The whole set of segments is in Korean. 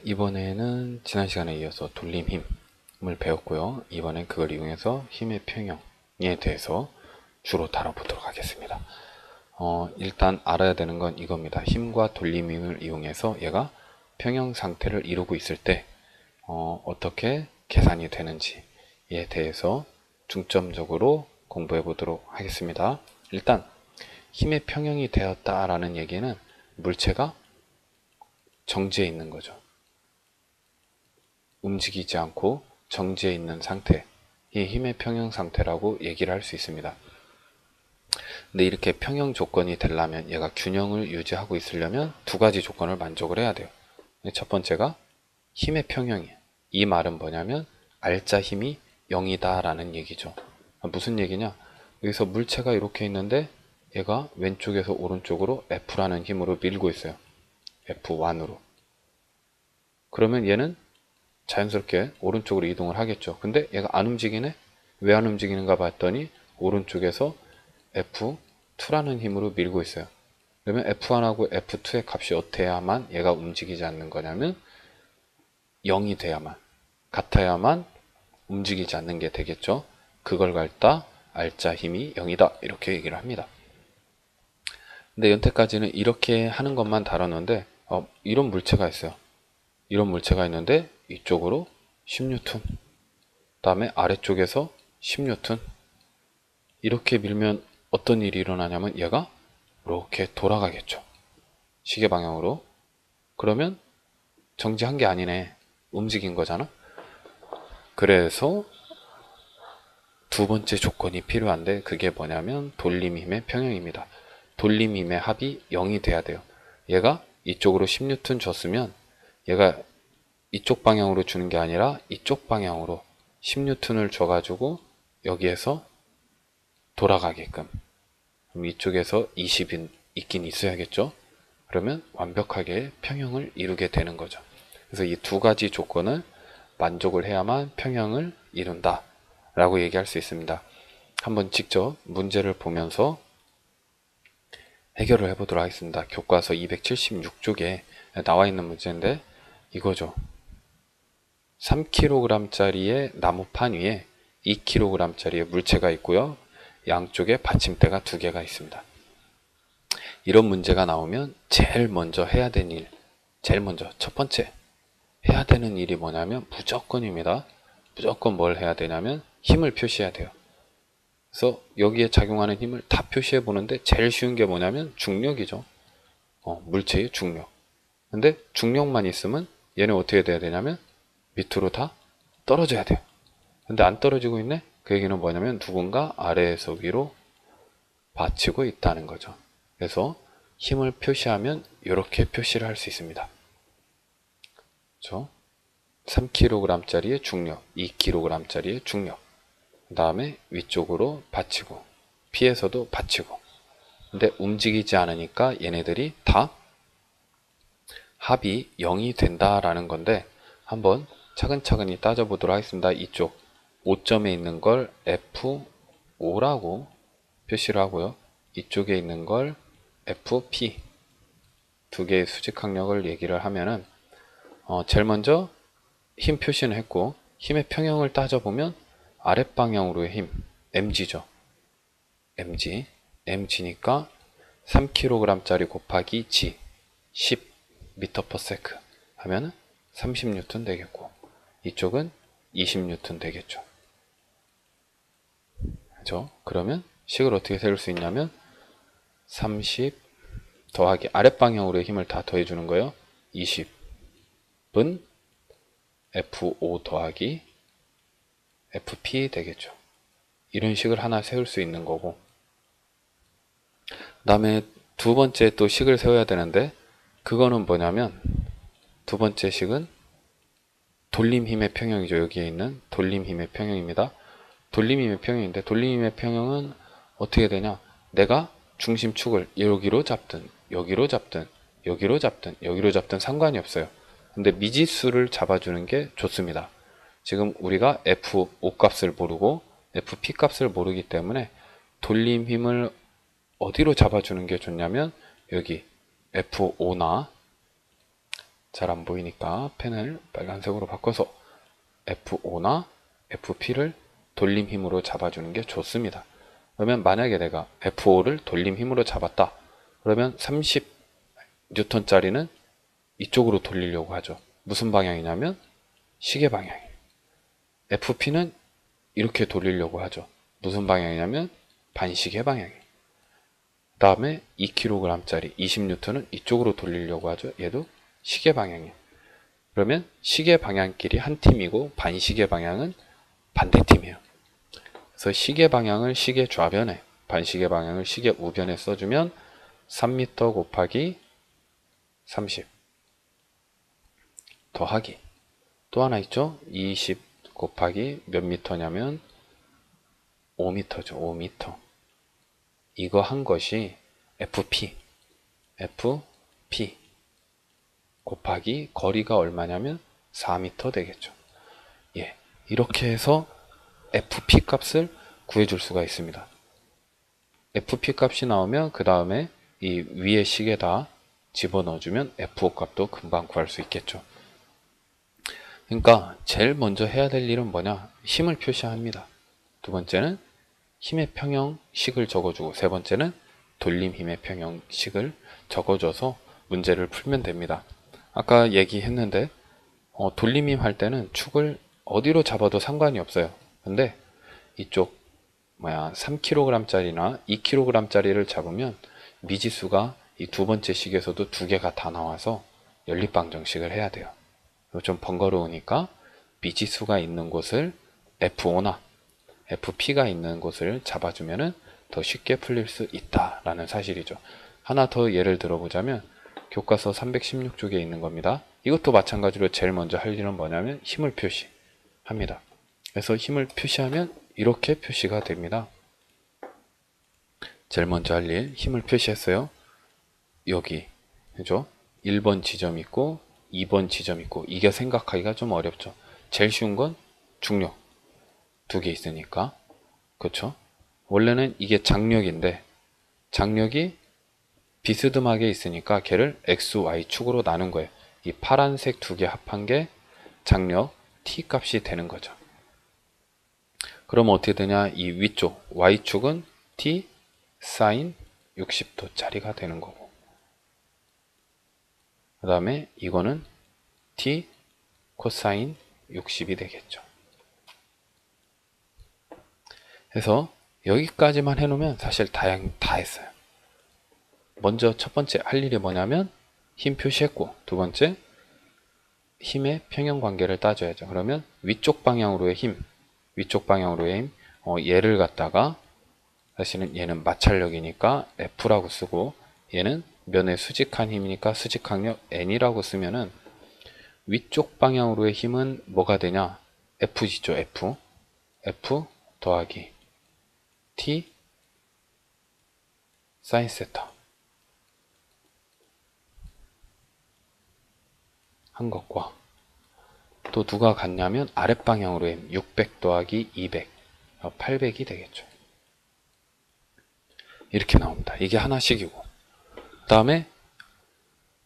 이번에는 지난 시간에 이어서 돌림 힘을 배웠고요. 이번엔 그걸 이용해서 힘의 평형에 대해서 주로 다뤄보도록 하겠습니다. 일단 알아야 되는 건 이겁니다. 힘과 돌림 힘을 이용해서 얘가 평형 상태를 이루고 있을 때 어떻게 계산이 되는지에 대해서 중점적으로 공부해 보도록 하겠습니다. 일단 힘의 평형이 되었다라는 얘기는 물체가 정지해 있는 거죠. 움직이지 않고 정지해 있는 상태, 이 힘의 평형 상태라고 얘기를 할 수 있습니다. 근데 이렇게 평형 조건이 되려면, 얘가 균형을 유지하고 있으려면 두 가지 조건을 만족을 해야 돼요. 첫 번째가 힘의 평형이에요. 이 말은 뭐냐면 알짜 힘이 0이다 라는 얘기죠. 무슨 얘기냐, 여기서 물체가 이렇게 있는데 얘가 왼쪽에서 오른쪽으로 F라는 힘으로 밀고 있어요. F1으로. 그러면 얘는 자연스럽게 오른쪽으로 이동을 하겠죠. 근데 얘가 안 움직이네? 왜 안 움직이는가 봤더니 오른쪽에서 F2라는 힘으로 밀고 있어요. 그러면 F1하고 F2의 값이 어때야만 얘가 움직이지 않는 거냐면 0이 돼야만, 같아야만 움직이지 않는 게 되겠죠. 그걸 갖다 알짜 힘이 0이다 이렇게 얘기를 합니다. 근데 여태까지는 이렇게 하는 것만 다뤘는데 이런 물체가 있어요. 이런 물체가 있는데 이쪽으로 10N, 그 다음에 아래쪽에서 10N, 이렇게 밀면 어떤 일이 일어나냐면 얘가 이렇게 돌아가겠죠. 시계 방향으로. 그러면 정지한 게 아니네, 움직인 거잖아. 그래서 두 번째 조건이 필요한데 그게 뭐냐면 돌림 힘의 평형입니다. 돌림 힘의 합이 0이 돼야 돼요. 얘가 이쪽으로 10N 줬으면 얘가 이쪽 방향으로 주는 게 아니라 이쪽 방향으로 10N을 줘가지고 여기에서 돌아가게끔, 그럼 이쪽에서 20이 있긴 있어야겠죠. 그러면 완벽하게 평형을 이루게 되는 거죠. 그래서 이 두 가지 조건을 만족을 해야만 평형을 이룬다 라고 얘기할 수 있습니다. 한번 직접 문제를 보면서 해결을 해보도록 하겠습니다. 교과서 276쪽에 나와 있는 문제인데 이거죠. 3kg짜리의 나무판 위에 2kg짜리의 물체가 있고요. 양쪽에 받침대가 두 개가 있습니다. 이런 문제가 나오면 제일 먼저 해야 되는 일, 제일 먼저 첫 번째 해야 되는 일이 뭐냐면 무조건입니다. 무조건 뭘 해야 되냐면 힘을 표시해야 돼요. 그래서 여기에 작용하는 힘을 다 표시해 보는데 제일 쉬운 게 뭐냐면 중력이죠. 물체의 중력. 근데 중력만 있으면 얘는 어떻게 돼야 되냐면 밑으로 다 떨어져야 돼요. 근데 안 떨어지고 있네? 그 얘기는 뭐냐면 누군가 아래에서 위로 받치고 있다는 거죠. 그래서 힘을 표시하면 이렇게 표시를 할 수 있습니다. 그렇죠? 3kg짜리의 중력, 2kg짜리의 중력, 그 다음에 위쪽으로 받치고 피에서도 받치고. 근데 움직이지 않으니까 얘네들이 다 합이 0이 된다라는 건데 한번 차근차근히 따져보도록 하겠습니다. 이쪽 5점에 있는 걸 F5라고 표시를 하고요. 이쪽에 있는 걸 FP, 두 개의 수직항력을 얘기를 하면은 제일 먼저 힘 표시는 했고, 힘의 평형을 따져보면 아랫방향으로의 힘, mg죠. mg니까 3kg짜리 곱하기 g 10m/s 하면 30N 되겠고, 이쪽은 20N 되겠죠. 그죠? 그러면 식을 어떻게 세울 수 있냐면 30 더하기 아랫방향으로의 힘을 다 더해주는 거예요. 20은 F5 더하기 FP 되겠죠. 이런 식을 하나 세울 수 있는 거고, 그 다음에 두 번째 또 식을 세워야 되는데 그거는 뭐냐면 두 번째 식은 돌림 힘의 평형이죠. 여기에 있는 돌림 힘의 평형입니다. 돌림 힘의 평형인데 돌림 힘의 평형은 어떻게 되냐, 내가 중심축을 여기로 잡든 여기로 잡든 여기로 잡든 여기로 잡든 상관이 없어요. 근데 미지수를 잡아주는 게 좋습니다. 지금 우리가 F5 값을 모르고 FP 값을 모르기 때문에 돌림 힘을 어디로 잡아주는 게 좋냐면 여기 F5나 잘 안 보이니까 펜을 빨간색으로 바꿔서 F5나 FP를 돌림 힘으로 잡아주는 게 좋습니다. 그러면 만약에 내가 F5를 돌림 힘으로 잡았다. 그러면 30N짜리는 이쪽으로 돌리려고 하죠. 무슨 방향이냐면 시계 방향이에요. FP는 이렇게 돌리려고 하죠. 무슨 방향이냐면 반시계 방향이에요. 그 다음에 2kg짜리 20N은 이쪽으로 돌리려고 하죠. 얘도 시계 방향이에요. 그러면 시계 방향끼리 한 팀이고 반시계 방향은 반대팀이에요. 그래서 시계 방향을 시계 좌변에, 반시계 방향을 시계 우변에 써주면 3m 곱하기 30 더하기 또 하나 있죠. 20 곱하기 몇 미터냐면 5m죠. 5m. 이거 한 것이 FP 곱하기 거리가 얼마냐면 4m 되겠죠. 예, 이렇게 해서 FP 값을 구해줄 수가 있습니다. FP 값이 나오면 그 다음에 이 위에 시계다 집어넣어주면 FO 값도 금방 구할 수 있겠죠. 그러니까 제일 먼저 해야 될 일은 뭐냐? 힘을 표시합니다. 두 번째는 힘의 평형식을 적어주고 세 번째는 돌림 힘의 평형식을 적어줘서 문제를 풀면 됩니다. 아까 얘기했는데 돌림 힘 할 때는 축을 어디로 잡아도 상관이 없어요. 근데 이쪽 3kg짜리나 2kg짜리를 잡으면 미지수가 이 두 번째 식에서도 두 개가 다 나와서 연립방정식을 해야 돼요. 좀 번거로우니까 미지수가 있는 곳을 F5나 FP가 있는 곳을 잡아주면 더 쉽게 풀릴 수 있다라는 사실이죠. 하나 더 예를 들어보자면 교과서 316쪽에 있는 겁니다. 이것도 마찬가지로 제일 먼저 할 일은 뭐냐면 힘을 표시합니다. 그래서 힘을 표시하면 이렇게 표시가 됩니다. 제일 먼저 할 일 힘을 표시했어요. 여기 그죠? 1번 지점 있고 2번 지점 있고 이게 생각하기가 좀 어렵죠. 제일 쉬운 건 중력 두 개 있으니까 그렇죠? 원래는 이게 장력인데 장력이 비스듬하게 있으니까 걔를 X, Y 축으로 나눈 거예요. 이 파란색 두 개 합한 게 장력 T 값이 되는 거죠. 그럼 어떻게 되냐? 이 위쪽 Y축은 T 사인 60도짜리가 되는 거고 그 다음에 이거는 T 코사인 60이 되겠죠. 그래서 여기까지만 해놓으면 사실 다 했어요. 먼저 첫 번째 할 일이 뭐냐면 힘 표시했고 두 번째 힘의 평형관계를 따져야죠. 그러면 위쪽 방향으로의 힘 얘를 갖다가 사실은 얘는 마찰력이니까 F라고 쓰고 얘는 면에 수직한 힘이니까 수직항력 N이라고 쓰면은 위쪽 방향으로의 힘은 뭐가 되냐? F죠. F 더하기 T 사인 세타 한 것과 또 누가 같냐면 아랫방향으로의 힘 600 더하기 200 800이 되겠죠. 이렇게 나옵니다. 이게 하나씩이고 그 다음에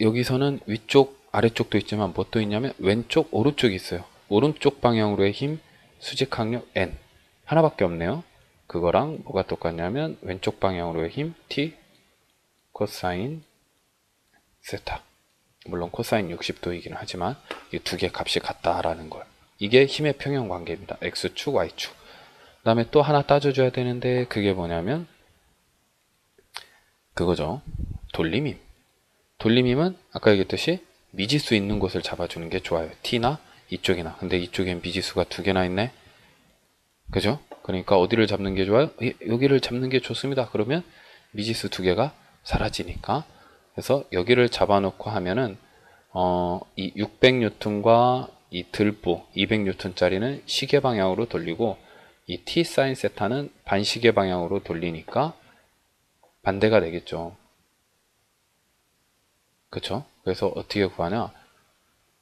여기서는 위쪽 아래쪽도 있지만 뭐 또 있냐면 왼쪽 오른쪽이 있어요. 오른쪽 방향으로의 힘 수직항력 N 하나밖에 없네요. 그거랑 뭐가 똑같냐면 왼쪽 방향으로의 힘 T 코사인 세타 물론 코사인 60도이긴 하지만 이 두 개 값이 같다라는 걸 이게 힘의 평형 관계입니다. X축 Y축 그 다음에 또 하나 따져줘야 되는데 그게 뭐냐면 그거죠. 돌림힘 돌림힘은 아까 얘기했듯이 미지수 있는 곳을 잡아주는 게 좋아요. T나 이쪽이나 근데 이쪽엔 미지수가 두 개나 있네. 그죠? 그러니까 어디를 잡는 게 좋아요? 여기를 잡는 게 좋습니다. 그러면 미지수 두 개가 사라지니까 그래서 여기를 잡아놓고 하면은 이 600N과 이 들보 200N짜리는 시계 방향으로 돌리고 이 T 사인 세타는 반시계 방향으로 돌리니까 반대가 되겠죠. 그쵸? 그래서 어떻게 구하냐?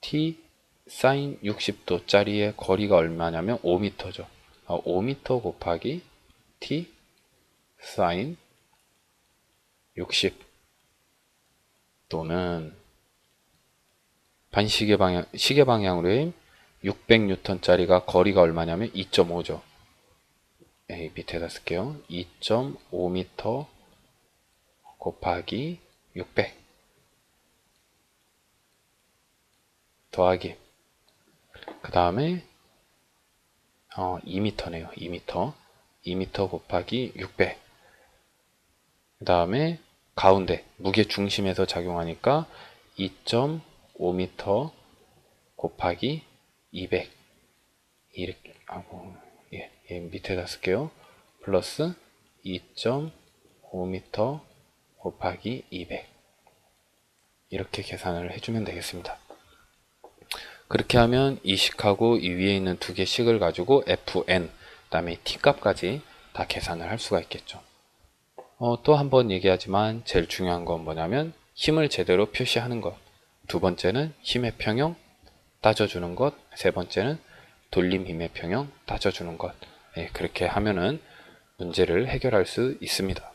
T 사인 60도짜리의 거리가 얼마냐면 5m죠. 5m 곱하기 T 사인 60 또는 시계 방향으로 힘 600N짜리가 거리가 얼마냐면 2.5죠. 밑에다 쓸게요. 2.5m 곱하기 600 더하기 그 다음에 2m네요. 2m 곱하기 600 그 다음에 가운데 무게 중심에서 작용하니까 2.5m 곱하기 200 이렇게 밑에다 쓸게요. 플러스 2.5m 곱하기 200 이렇게 계산을 해주면 되겠습니다. 그렇게 하면 이 식하고 이 위에 있는 두 개 식을 가지고 fn 그 다음에 t 값까지 다 계산을 할 수가 있겠죠. 또 한 번 얘기하지만 제일 중요한 건 뭐냐면 힘을 제대로 표시하는 것, 두 번째는 힘의 평형 따져주는 것, 세 번째는 돌림 힘의 평형 따져주는 것. 그렇게 하면은 문제를 해결할 수 있습니다.